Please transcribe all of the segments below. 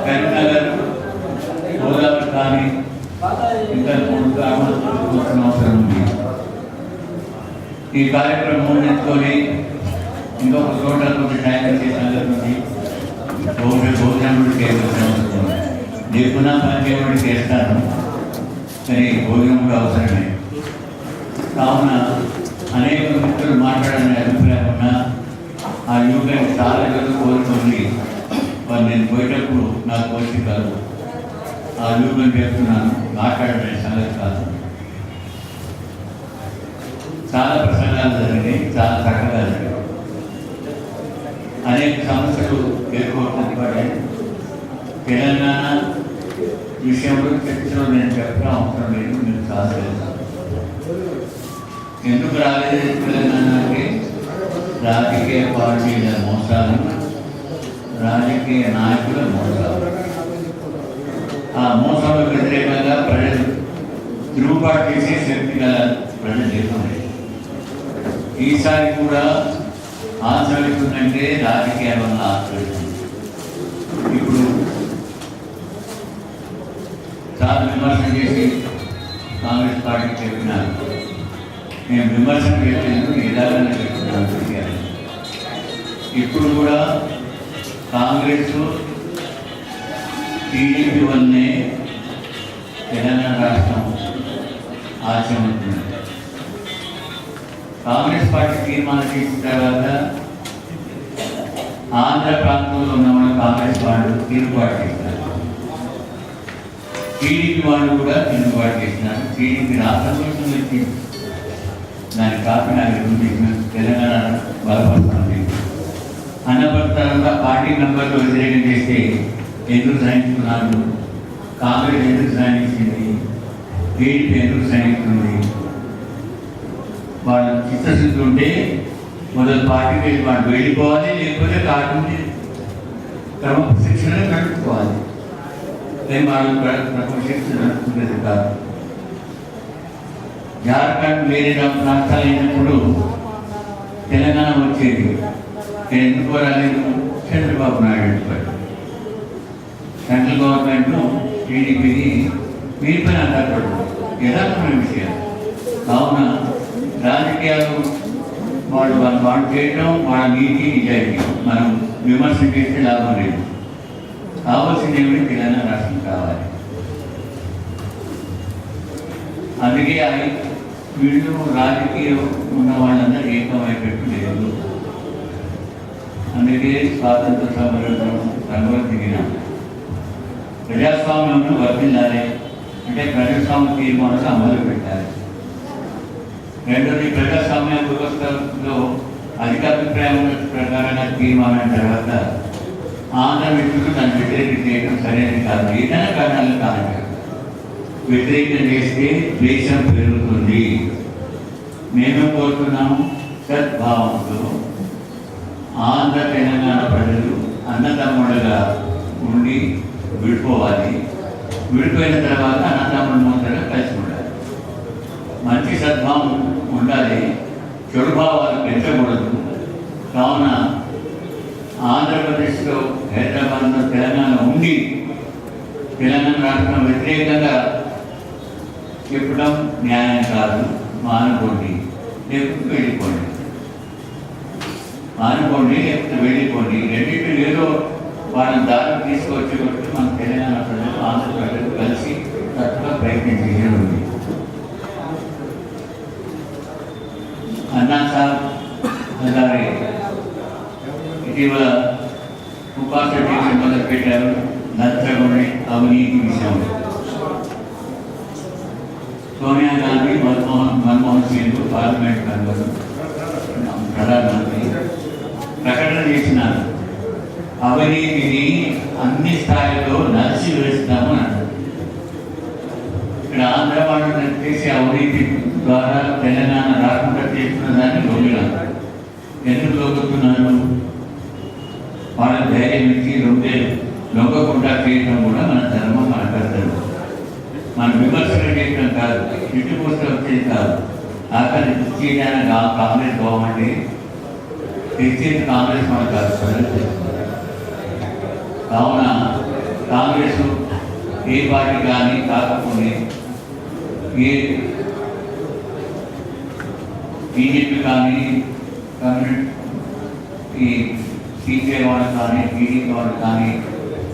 కరీంనగర్ గోదావరి కానీ ఇంకా 3 గ్రామాలు అవసరం ఉంది. ఈ కార్యక్రమం ఎంచుకొని ఇంకొక చోట ట్యాంకర్ చేసినది భోజనం కూడా చేయవలసిన అవసరం లేకున్నా పని చేస్తాను, కానీ భోజనం కూడా అవసరమే. కావున అనేక మిత్రులు మాట్లాడాలని అభిప్రాయం ఉన్నా ఆ యువకులు చాలా రోజులు కోరుకోండి. వాళ్ళు నేను పోయేటప్పుడు నాకు వచ్చి కాదు ఆ యువకులు చెప్తున్నాను, మాట్లాడడం సంగతి కాదు. చాలా ప్రసంగాలు జరిగినాయి, చాలా చక్కగా జరిగాయి. అనేక సమస్యలు ఎదుర్కోవడానికి పడే తెలంగాణ విషయంలో చర్చలో నేను చెప్పడం అవసరం లేదు, మీకు చాలా తెలుసు. ఎందుకు రాలేదు తెలంగాణ అంటే రాజకీయ పార్టీల మోసాలు, రాజకీయ నాయకుల మోసాలు. ఆ మోసాలకు వ్యతిరేకంగా ప్రజలు తిరుగుబాటు చేసే శక్తి గల ప్రజలు చేస్తున్నాయి. ఈసారి కూడా ఆశ్రయిస్తుందంటే రాజకీయాల వల్ల ఆశ్రయిస్తుంది. ఇప్పుడు చాలా విమర్శన చేసి కాంగ్రెస్ పార్టీ చెప్పినారు, నేను విమర్శన చేయలేదు, ఎలాగైనా చెప్తున్నాను. ఇప్పుడు కూడా కాంగ్రెస్ టీడీపీ వల్లనే తెలంగాణ రాష్ట్రం ఆచరిస్తుంది. కాంగ్రెస్ పార్టీ తీర్మానం చేసిన తర్వాత ఆంధ్ర ప్రాంతంలో ఉన్న వాళ్ళు కాంగ్రెస్ వాళ్ళు తిరుగుబాటు చేస్తారు, టీడీపీ వాళ్ళు కూడా తిరుగుబాటు చేసినారు. టీడీపీ రాష్ట్రంలో వచ్చింది, దాని కాకుండా తెలంగాణ బలపడుతుంది అన్నపడతారుగా పార్టీ మెంబర్లు వ్యతిరేకం చేస్తే ఎందుకు సహించుకున్నారు, కాంగ్రెస్ ఎందుకు సహించింది, టీడీపీ ఎందుకు సహిస్తుంది. వాళ్ళు చిత్తశుద్ధి ఉంటే మొదలు పార్టీకి వాళ్ళు వెళ్ళిపోవాలి, లేకపోతే కాకుండా క్రమశిక్షణ నడుపుకోవాలి. నేను వాళ్ళు క్రమశిక్షణ నడుపుకునేది కాదు. జార్ఖండ్ వేరే రాష్ట్రాలు అయినప్పుడు తెలంగాణ వచ్చేది, ఎందుకు రాలేదు, చంద్రబాబు నాయుడు సెంట్రల్ గవర్నమెంట్ టీడీపీని మీపైన ఆధారపడు యథార్థమైన విషయాలు. కావున రాజకీయాలు వాళ్ళు చేయడం వాళ్ళ నీతి నిజాయితీ మనం విమర్శన చేస్తే లాభం లేదు. కావాల్సింది ఏమిటి, తెలంగాణ రాష్ట్రం కావాలి. అందుకే వీళ్ళు రాజకీయం ఉన్న వాళ్ళందరూ ఏకమైపెట్టు లేదు. అందుకే స్వాతంత్ర సమరంలో దిగినాం. ప్రజాస్వామ్యంను వర్తిల్లాలి అంటే ప్రజాస్వామ్య తీర్మానాలు అమలు పెట్టాలి. రెండోది, ప్రజాస్వామ్య వ్యవస్థలో అధికాభిప్రాయం ప్రకారంగా తీర్మానం తర్వాత ఆంధ్ర మిత్రులు దాన్ని వ్యతిరేకం చేయడం సరైనది కాదు. ఏదైనా కారణాలు కాదు, వ్యతిరేకం చేస్తే ద్వేషం పెరుగుతుంది. మేము కోరుతున్నాము సద్భావంతో ఆంధ్ర తెలంగాణ ప్రజలు అన్నదమ్ముడుగా ఉండి విడిపోవాలి. విడిపోయిన తర్వాత అన్నదమ్ముల ముందరగా కలిసి ఉండాలి. మంచి సద్భావం ఉండాలి, చెడు భావాలు పెంచకూడదు. కావున ఆంధ్రప్రదేశ్లో హైదరాబాద్లో తెలంగాణ ఉండి తెలంగాణ రాష్ట్రం వ్యతిరేకంగా చెప్పడం న్యాయం కాదు. మానుకోండి, లేకపోతే వెళ్ళిపోండి. మానుకోండి, లేకపోతే వెళ్ళిపోండి. రెండింటిలో ఏదో వాళ్ళని దారి తీసుకొచ్చి కొట్టి మన తెలంగాణ ప్రజలు ఆంధ్ర ప్రజలు కలిసి తక్కువ ప్రయత్నం చేయడం. అన్నా సార్ అలాగే ఇటీవల ఉపాధ్యాయులు మొదలుపెట్టారు నచ్చగొని అవినీతి విషయంలో. సోనియా గాంధీ, మన్మోహన్ సింగ్ పార్లమెంట్ మెంబర్లు, ప్రధానమంత్రి ప్రకటన చేసినారు, అవినీతిని అన్ని స్థాయిలో నడిచి వేస్తాము అన్నారు. ఇక్కడ ఆంధ్ర వాళ్ళు చేసే అవినీతి ద్వారా తెలంగాణ రాకుండా చేస్తున్న దాన్ని లొంగినారు. ఎందుకు లొంగుతున్నారు? వాళ్ళ ధైర్యం ఇచ్చి లొంగకుండా చేయడం కూడా మన ధర్మం, మన కర్తవ్యం. మన విమర్శన చేయడం కాదు, ఇటు పోస్తే వచ్చేది కాదు. ఆఖరి చేయడానికి కాంగ్రెస్ గవర్నమెంట్ తెచ్చేది కాంగ్రెస్ మన కాదు, ప్రజలు చేస్తున్నారు. కావున కాంగ్రెస్ ఏ పార్టీ కానీ కాకపోతే ఏ బీజేపీ కానీ కమ్యూనిస్ట్ ఈ సీపీఐ వాళ్ళు కానీ టీడీపీ వాళ్ళు కానీ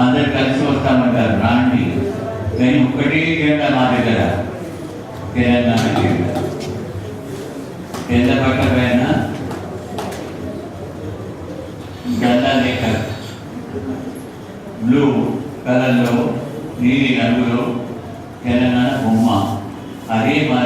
అందరు కలిసి వస్తామంటారు, రాండి. కానీ ఒక్కటే జెండా మా దగ్గర, తెలంగాణ జెండా. తెల్ల బట్ట పైన గల్లా లేక బ్లూ కలర్లో నీలి రంగులో తెలంగాణ బొమ్మ. అదే మా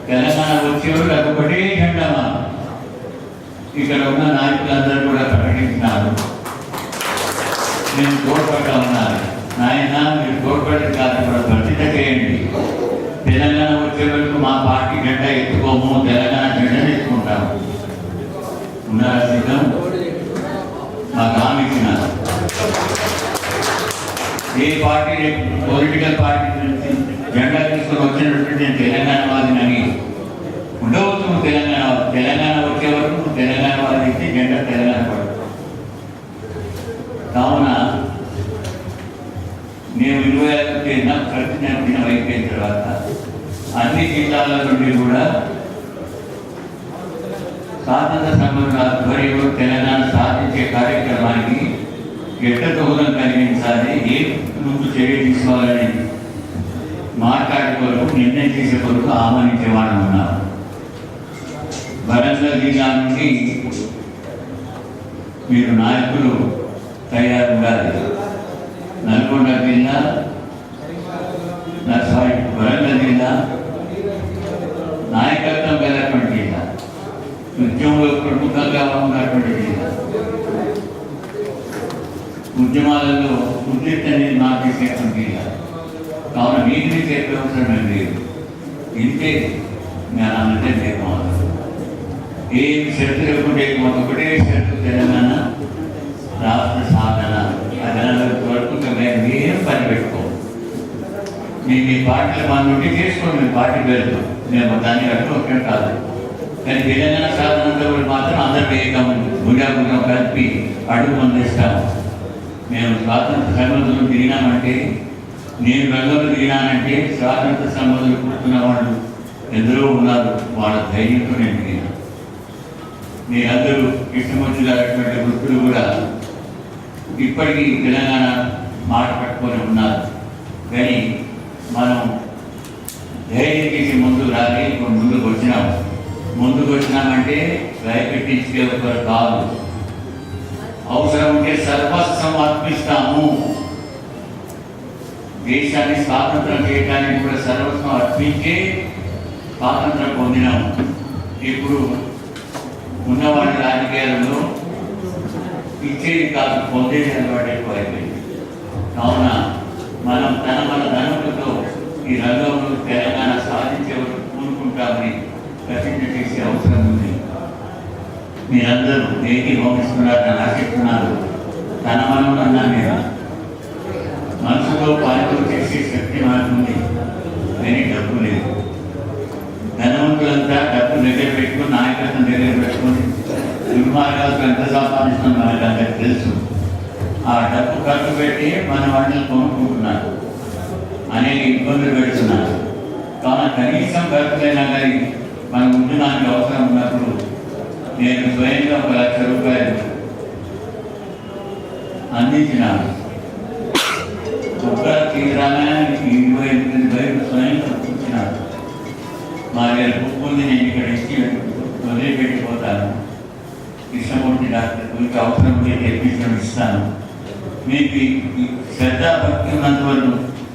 తెలంగాణ వచ్చేవాడు అదొకటే జెండా మా. ఇక్కడ ఉన్న నాయకులందరూ కూడా ప్రకటించినారు, నేను తోడ్పడ్డా ఉన్నారు. నాయన మీరు తోడ్పడి కాదు కూడా ప్రతిష్ట చేయండి. తెలంగాణ వచ్చే వరకు మా పార్టీ జెండా ఎత్తుకోము, తెలంగాణ జెండా ఎత్తుకుంటాము. ఉన్నారా సిద్ధం? మాకు హామీ ఇచ్చినారు. ఏ పార్టీ పొలిటికల్ పార్టీ నుంచి జెండా తీసుకొని వచ్చినట్టు నేను తెలంగాణ వాదినని ఉండవచ్చు. తెలంగాణ వచ్చే వరకు తెలంగాణ వాది ఇచ్చి జెండా తెలంగాణ పడదు. కావున మేము 25 తేదీన ప్రతిజ్ఞ దినం అయిపోయిన తర్వాత అన్ని జిల్లాల నుండి కూడా స్వాతంత్ర సమర ఆధ్వర్యంలో తెలంగాణ సాధించే కార్యక్రమానికి ఎట్ట దోహదం కలిగించాలి, ఏ ముందు చర్య తీసుకోవాలని మాట్లాడే కొరకు నిర్ణయం చేసే కొరకు ఆహ్వానించే వాళ్ళు ఉన్నారు. వరంగల్ జిల్లా నుండి మీరు నాయకులు తయారు ఉండాలి. నల్గొండ జిల్లా, వరంగల్ జిల్లా నాయకత్వం కలిగినటువంటి జిల్లా, ఉద్యమంలో ప్రముఖంగా ఉన్నటువంటి జిల్లా, ఉద్యమాలలో ఉద్రిక్తని మార్చేసేటువంటి జిల్లా. కావున వీటిని చెప్పే అవసరం లేదు. ఇంతే అంటే లేకపోతే ఏం షరతు లేకుంటే ఒకటే షరతు, తెలంగాణ రాష్ట్ర సాధన. అదనంలో వరకు ఏం పని పెట్టుకో. మీ పార్టీల మన నుండి చేసుకోండి, మీ పార్టీ పేరుతో మేము దాన్ని కట్టు ఒకే కాదు. కానీ తెలంగాణ సాధనంలో మాత్రం అందరూ ఏకం గుండాగుండం కలిపి అడుగు అందిస్తాము. మేము స్వాతంత్ర సంబంధులు తిరిగినామంటే, నేను రంగంలో తిరిగినానంటే స్వాతంత్ర సంబంధులు కూర్చున్న వాళ్ళు ఎందరో ఉన్నారు. వాళ్ళ ధైర్యంతో నేను తిరిగినా. మీరందరూ ఇష్టమొచ్చులాంటి వృత్తులు కూడా ఇప్పటికీ తెలంగాణ మాట పట్టుకొని ఉన్నారు. కానీ మనం ధైర్యం చేసి ముందుకు రాలి ఇప్పుడు ముందుకు వచ్చినామంటే భయపెట్టించే ఒకరు కాదు. అవసరం ఉంటే సర్వస్వం అర్పిస్తాము. దేశాన్ని స్వాతంత్రం చేయడానికి కూడా సర్వస్వం అర్పించే స్వాతంత్రం పొందినాము. ఇప్పుడు ఉన్నవాడి రాజకీయాలలో ఇచ్చేది కాదు, పొందేది అలవాటు ఎక్కువ అయిపోయింది. కావున మనం మన ధనములతో ఈ రంగంలో తెలంగాణ సాధించే కూనుకుంటామని ప్రతిజ్ఞ చేసే అవసరం ఉంది. మీరందరూ దేనికి హోమిస్తున్నారని ఆశిస్తున్నారు. తన మనములు అన్నా నేను మనసులో పనులు చేసే శక్తి మాకుంది, కానీ డబ్బు లేదు. ధనవంతులంతా డబ్బు దగ్గర పెట్టుకుని, నాయకత్వం దగ్గర పెట్టుకుని దుర్మార్గాలు ఎంత సంపాదిస్తున్న మనకు అందరికి తెలుసు. ఆ డబ్బు ఖర్చు పెట్టి మన వాళ్ళని కొనుక్కుంటున్నారు, అనేక ఇబ్బందులు పెడుతున్నారు. కావున కనీసం ఖర్చులైనా కానీ మన ఉద్యమానికి అవసరం ఉన్నప్పుడు నేను స్వయంగా 1 లక్ష రూపాయలు అందించినాను. ఒక్క తీరానికి 28,000 స్వయంగా ఇచ్చినాను. మా దగ్గర బుక్ ఉంది, నేను ఇక్కడ ఇచ్చి వదిలిపెట్టిపోతాను. కృష్ణమూర్తి డాక్టర్ గురించి అవసరం ఉంటే తెప్పించడం ఇస్తాను. మీకు శ్రద్ధ భక్తి ఉన్నంత వరకు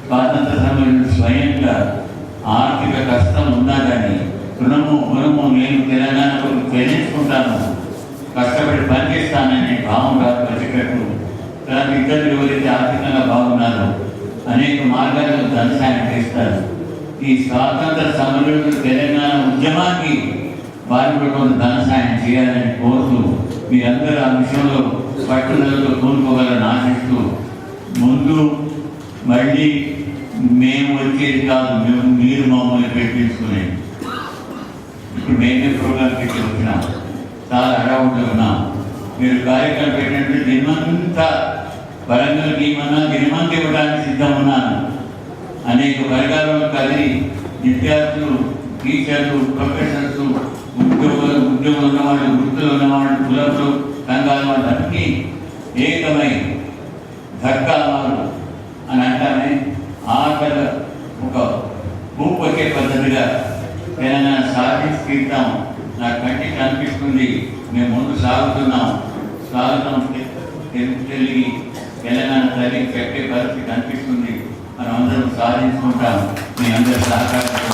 స్వాతంత్ర సమయంలో స్వయంగా ఆర్థిక కష్టం ఉన్నా కానీ రుణము నేను తెలంగాణ కొరకు చెల్లించుకుంటాను, కష్టపడి పనిచేస్తానని భావం వచ్చేటట్టు తర్వాత ఇద్దరు ఎవరైతే ఆర్థికంగా బాగున్నారో అనేక మార్గాల్లో ధన సాయం చేస్తారు. ఈ స్వాతంత్ర సమయంలో తెలంగాణ ఉద్యమానికి వారికి కొంత ధన సాయం చేయాలని కోరుతూ మీరందరూ ఆ విషయంలో పట్టుదలతో కోరుకోగలని ఆశిస్తూ, ముందు మళ్ళీ మేము వచ్చేది కాదు, మీరు మమ్మల్ని పెట్టించుకునేది. ఇప్పుడు మేమే ప్రోగ్రామ్ పెట్టి వచ్చినాం, చాలా హడావుడిలో ఉన్నాం. మీరు కార్యక్రమం పెట్టినట్టు దినమంతా వరంగల్ గీమన్నా దినమంతా ఇవ్వడానికి సిద్ధం ఉన్నాను. అనేక వర్గాలను కదిలి విద్యార్థులు, టీచర్లు, ప్రొఫెసర్స్, ఉద్యోగం ఉన్నవాళ్ళు, వృత్తులు ఉన్నవాళ్ళు, కులపులు, సంఘాల వాళ్ళు అన్నీ ఏకమై ధర్కాలు అని అంటామే ఆఖర ఒక భూపకే పద్ధతిగా తెలంగాణ సాధించి తీర్థం నా కంటికి అనిపిస్తుంది. మేము ముందు సాగుతున్నాం తెలుగు తెలంగాణ తల్లికి పెట్టే పరిస్థితి అనిపిస్తుంది. మనం అందరం సాధించుకుంటాం. మీ అందరూ సహకారం